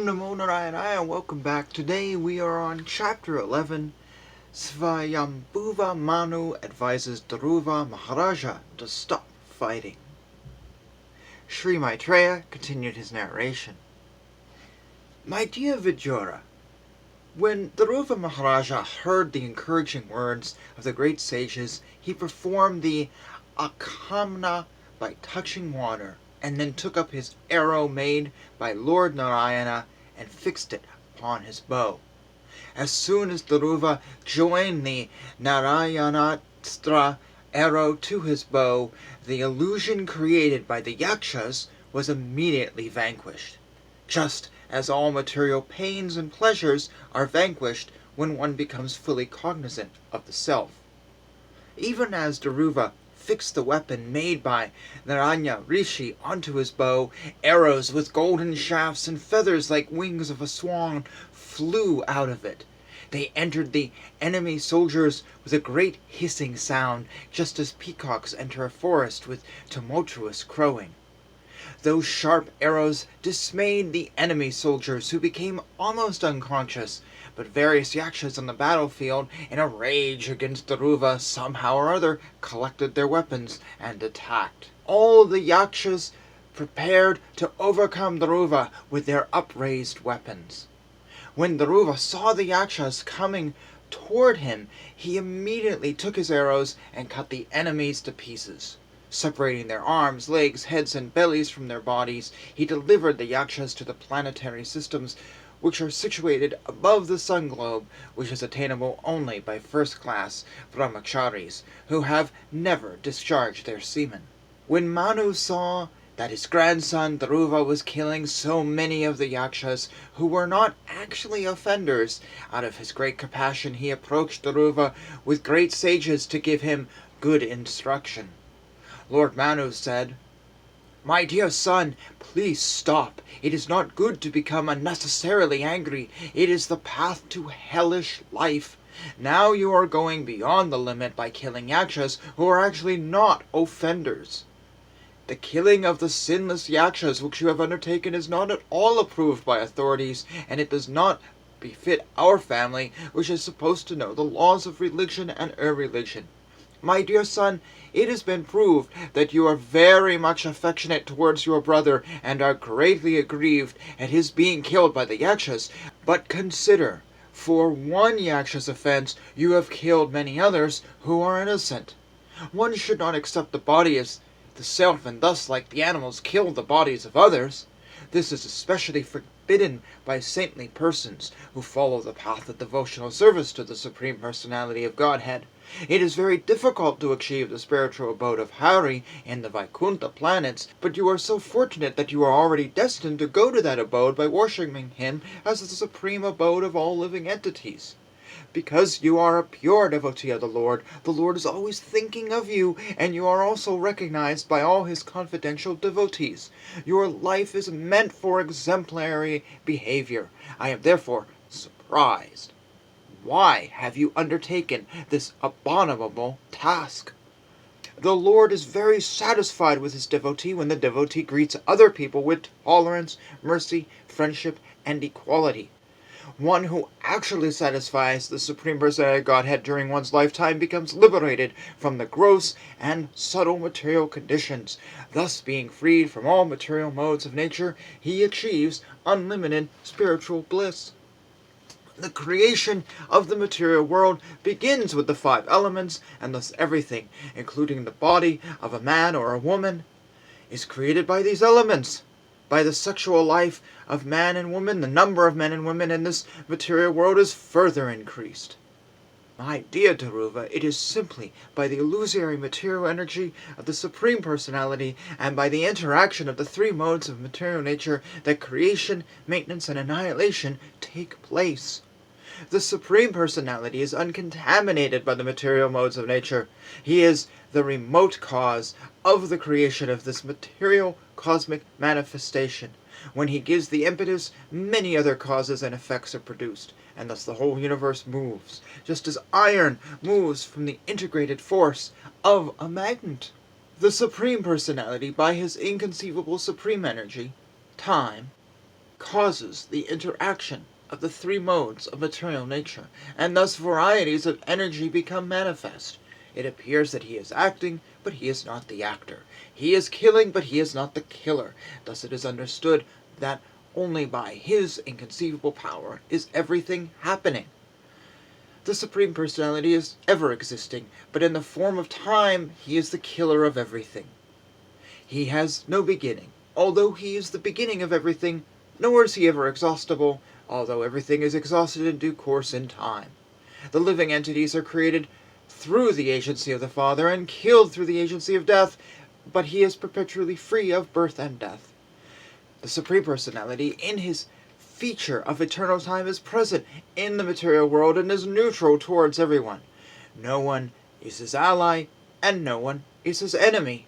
Om Namo Narayana, and welcome back. Today we are on Chapter 11. Svayambhuva Manu advises Dhruva Maharaja to stop fighting. Sri Maitreya continued his narration. My dear Vijora, when Dhruva Maharaja heard the encouraging words of the great sages, he performed the akamna by touching water, and then took up his arrow made by Lord Narayana and fixed it upon his bow. As soon as Dhruva joined the Narayanastra arrow to his bow, the illusion created by the yakshas was immediately vanquished, just as all material pains and pleasures are vanquished when one becomes fully cognizant of the self. Even as Dhruva fixed the weapon made by Narayana Rishi onto his bow, arrows with golden shafts and feathers like wings of a swan flew out of it. They entered the enemy soldiers with a great hissing sound, just as peacocks enter a forest with tumultuous crowing. Those sharp arrows dismayed the enemy soldiers, who became almost unconscious, but various yakshas on the battlefield, in a rage against Dhruva, somehow or other collected their weapons and attacked. All the yakshas prepared to overcome Dhruva with their upraised weapons. When Dhruva saw the yakshas coming toward him, he immediately took his arrows and cut the enemies to pieces. Separating their arms, legs, heads, and bellies from their bodies, he delivered the yakshas to the planetary systems, which are situated above the sun globe, which is attainable only by first-class brahmacharis, who have never discharged their semen. When Manu saw that his grandson Dhruva was killing so many of the yakshas who were not actually offenders, out of his great compassion he approached Dhruva with great sages to give him good instruction. Lord Manu said, My dear son, please stop. It is not good to become unnecessarily angry. It is the path to hellish life. Now you are going beyond the limit by killing yakshas who are actually not offenders. The killing of the sinless yakshas which you have undertaken is not at all approved by authorities, and it does not befit our family, which is supposed to know the laws of religion and irreligion. My dear son, it has been proved that you are very much affectionate towards your brother and are greatly aggrieved at his being killed by the yakshas, but consider, for one yaksha's offense you have killed many others who are innocent. One should not accept the body as the self and thus, like the animals, kill the bodies of others. This is especially forbidden by saintly persons who follow the path of devotional service to the Supreme Personality of Godhead. It is very difficult to achieve the spiritual abode of Hari in the Vaikuntha planets, but you are so fortunate that you are already destined to go to that abode by worshipping him as the supreme abode of all living entities. Because you are a pure devotee of the Lord is always thinking of you, and you are also recognized by all his confidential devotees. Your life is meant for exemplary behavior. I am therefore surprised. Why have you undertaken this abominable task? The Lord is very satisfied with his devotee when the devotee greets other people with tolerance, mercy, friendship, and equality. One who actually satisfies the Supreme Personality of Godhead during one's lifetime becomes liberated from the gross and subtle material conditions. Thus, being freed from all material modes of nature, he achieves unlimited spiritual bliss. The creation of the material world begins with the 5 elements, and thus everything, including the body of a man or a woman, is created by these elements. By the sexual life of man and woman, the number of men and women in this material world is further increased. My dear Dhruva, it is simply by the illusory material energy of the Supreme Personality and by the interaction of the 3 modes of material nature that creation, maintenance, and annihilation take place. The Supreme Personality is uncontaminated by the material modes of nature. He is the remote cause of the creation of this material cosmic manifestation. When he gives the impetus, many other causes and effects are produced, and thus the whole universe moves, just as iron moves from the integrated force of a magnet. The Supreme Personality, by his inconceivable supreme energy, time, causes the interaction of the three modes of material nature, and thus varieties of energy become manifest. It appears that he is acting, but he is not the actor. He is killing, but he is not the killer. Thus it is understood that only by his inconceivable power is everything happening. The Supreme Personality is ever existing, but in the form of time, he is the killer of everything. He has no beginning, although he is the beginning of everything, nor is he ever exhaustible, although everything is exhausted in due course in time. The living entities are created through the agency of the Father and killed through the agency of death, but he is perpetually free of birth and death. The Supreme Personality, in his feature of eternal time, is present in the material world and is neutral towards everyone. No one is his ally, and no one is his enemy.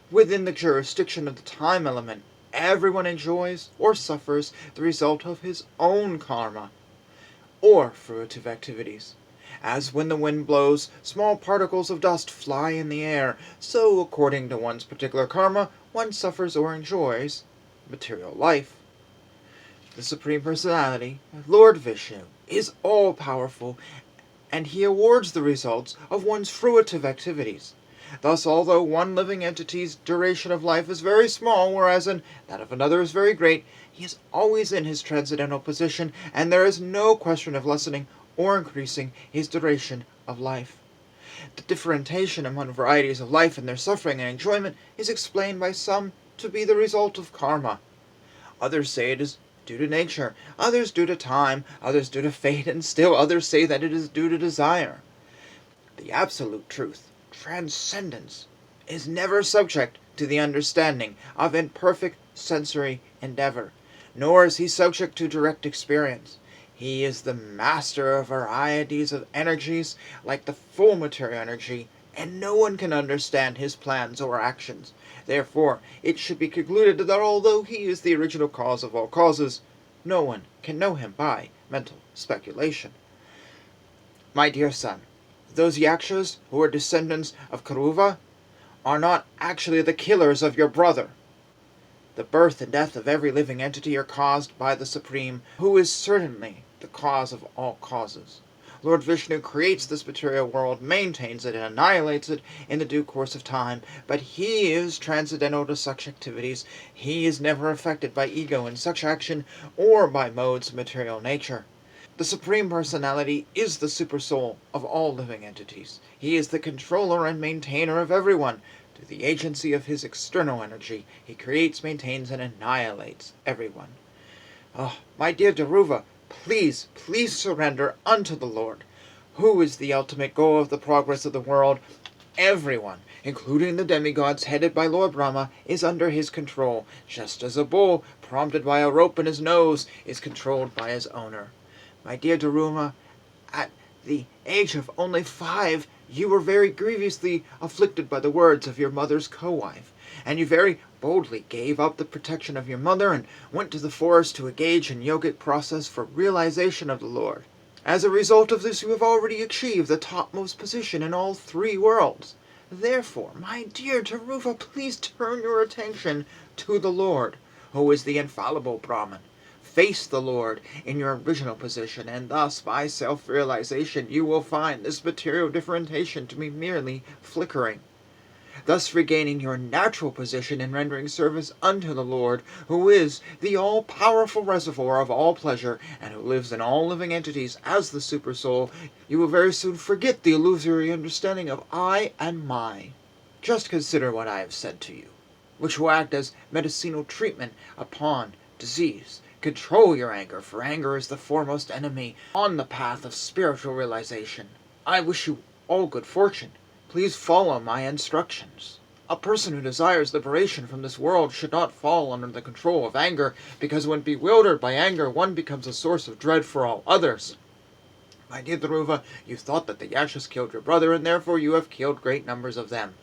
Within the jurisdiction of the time element, everyone enjoys or suffers the result of his own karma, or fruitive activities. As when the wind blows, small particles of dust fly in the air, so according to one's particular karma, one suffers or enjoys material life. The Supreme Personality, Lord Vishnu, is all-powerful, and he awards the results of one's fruitive activities. Thus, although one living entity's duration of life is very small, whereas that of another is very great, he is always in his transcendental position, and there is no question of lessening or increasing his duration of life. The differentiation among varieties of life and their suffering and enjoyment is explained by some to be the result of karma. Others say it is due to nature, others due to time, others due to fate, and still others say that it is due to desire. The absolute truth, transcendence, is never subject to the understanding of imperfect sensory endeavor, nor is he subject to direct experience. He is the master of varieties of energies like the full material energy, and no one can understand his plans or actions. Therefore, it should be concluded that although he is the original cause of all causes, no one can know him by mental speculation. My dear son, those yakshas who are descendants of Kuruva are not actually the killers of your brother. The birth and death of every living entity are caused by the Supreme, who is certainly the cause of all causes. Lord Vishnu creates this material world, maintains it, and annihilates it in the due course of time, but he is transcendental to such activities. He is never affected by ego in such action, or by modes of material nature. The Supreme Personality is the supersoul of all living entities. He is the controller and maintainer of everyone. Through the agency of his external energy, he creates, maintains, and annihilates everyone. Oh, my dear Dhruva, please surrender unto the Lord, who is the ultimate goal of the progress of the world. Everyone, including the demigods headed by Lord Brahma, is under his control, just as a bull, prompted by a rope in his nose, is controlled by his owner. My dear Dhruva, at the age of only 5, you were very grievously afflicted by the words of your mother's co-wife, and you very boldly gave up the protection of your mother and went to the forest to engage in yogic process for realization of the Lord. As a result of this, you have already achieved the topmost position in all 3 worlds. Therefore, my dear Dhruva, please turn your attention to the Lord, who is the infallible Brahman. Face the Lord in your original position, and thus, by self-realization, you will find this material differentiation to be merely flickering, thus regaining your natural position in rendering service unto the Lord, who is the all-powerful reservoir of all pleasure, and who lives in all living entities as the Supersoul. You will very soon forget the illusory understanding of I and my. Just consider what I have said to you, which will act as medicinal treatment upon disease. Control your anger, for anger is the foremost enemy on the path of spiritual realization. I wish you all good fortune. Please follow my instructions. A person who desires liberation from this world should not fall under the control of anger, because when bewildered by anger, one becomes a source of dread for all others. My dear Dhruva, you thought that the Yakshas killed your brother, and therefore you have killed great numbers of them.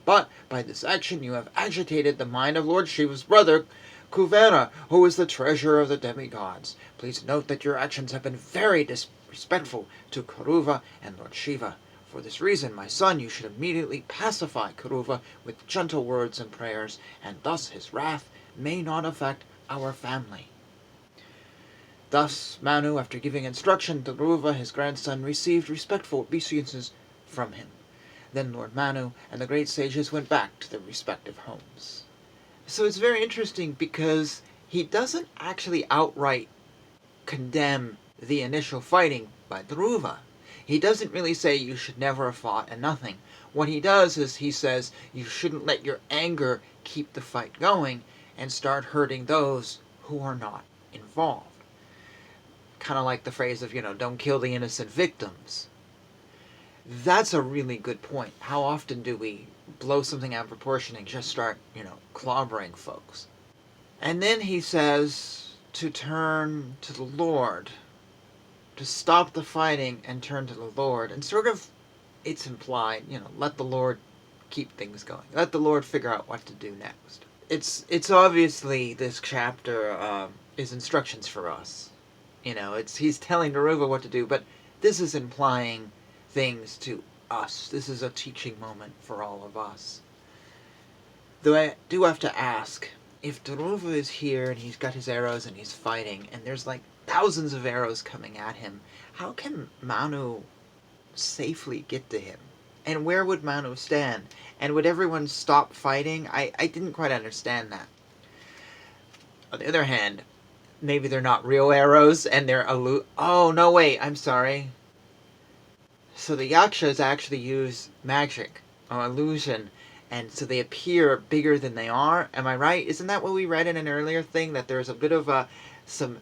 But by this action you have agitated the mind of Lord Shiva's brother, Kuvera, who is the treasurer of the demigods. Please note that your actions have been very disrespectful to Kuruva and Lord Shiva. For this reason, my son, you should immediately pacify Kuruva with gentle words and prayers, and thus his wrath may not affect our family. Thus, Manu, after giving instruction to Dhruva, his grandson, received respectful obeisances from him. Then Lord Manu and the great sages went back to their respective homes. So it's very interesting because he doesn't actually outright condemn the initial fighting by Dhruva. He doesn't really say you should never have fought and nothing. What he does is he says you shouldn't let your anger keep the fight going and start hurting those who are not involved. Kind of like the phrase of, don't kill the innocent victims. That's a really good point. How often do we blow something out of proportion and just start, clobbering folks? And then he says to turn to the Lord, to stop the fighting and turn to the Lord. And sort of, it's implied, let the Lord keep things going. Let the Lord figure out what to do next. It's obviously, this chapter is instructions for us. He's telling Dhruva what to do, but this is implying things to us. This is a teaching moment for all of us. Though I do have to ask, if Dhruva is here and he's got his arrows and he's fighting, and there's like thousands of arrows coming at him, how can Manu safely get to him? And where would Manu stand? And would everyone stop fighting? I didn't quite understand that. On the other hand, maybe they're not real arrows and they're oh, no, wait, I'm sorry. So the yakshas actually use magic or illusion, and so they appear bigger than they are. Am I right? Isn't that what we read in an earlier thing? That there's a bit of some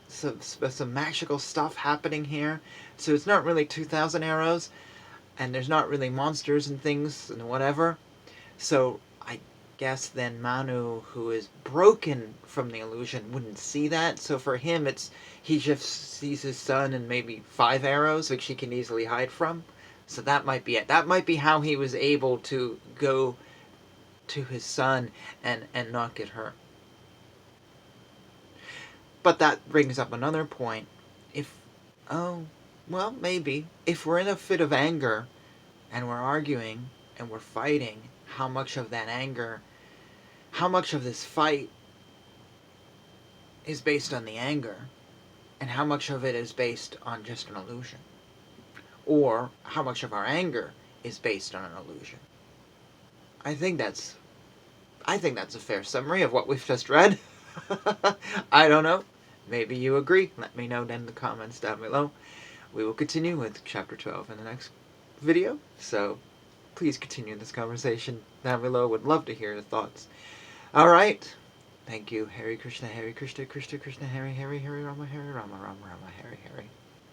magical stuff happening here. So it's not really 2,000 arrows, and there's not really monsters and things and whatever. So I guess then Manu, who is broken from the illusion, wouldn't see that. So for him, he just sees his son and maybe 5 arrows, which he can easily hide from. So that might be it. That might be how he was able to go to his son and not get hurt. But that brings up another point. Maybe. If we're in a fit of anger and we're arguing and we're fighting, how much of that anger, how much of this fight is based on the anger, and how much of it is based on just an illusion? Or how much of our anger is based on an illusion? I think that's a fair summary of what we've just read. I don't know. Maybe you agree. Let me know in the comments down below. We will continue with chapter 12 in the next video. So please continue this conversation down below. Would love to hear your thoughts. Alright. Thank you. Hare Krishna, Krishna Krishna, Hare Hare, Hare Rama, Rama Rama, Hare Hare.